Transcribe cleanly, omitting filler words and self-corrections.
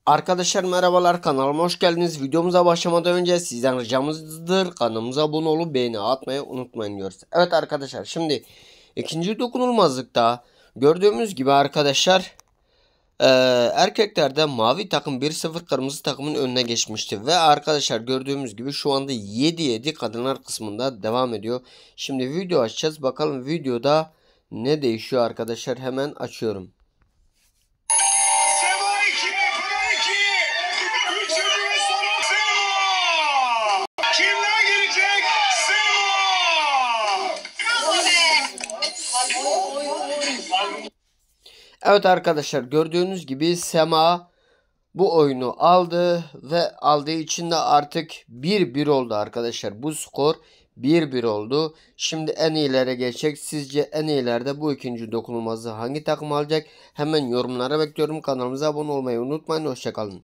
Arkadaşlar merhabalar, kanalıma hoş geldiniz. Videomuza başlamadan önce sizden ricamızdır kanalımıza abone olup beğeni atmayı unutmayın diyoruz. Evet arkadaşlar, şimdi ikinci dokunulmazlıkta gördüğümüz gibi arkadaşlar erkeklerde mavi takım 1-0 kırmızı takımın önüne geçmişti. Ve arkadaşlar gördüğümüz gibi şu anda 7-7 kadınlar kısmında devam ediyor. Şimdi video açacağız, bakalım videoda ne değişiyor arkadaşlar, hemen açıyorum. Evet arkadaşlar, gördüğünüz gibi Sema bu oyunu aldı ve aldığı için de artık 1-1 oldu arkadaşlar. Bu skor 1-1 oldu. Şimdi en iyilere geçecek. Sizce en iyilerde bu ikinci dokunulmazı hangi takım alacak? Hemen yorumlara bekliyorum. Kanalımıza abone olmayı unutmayın. Hoşçakalın.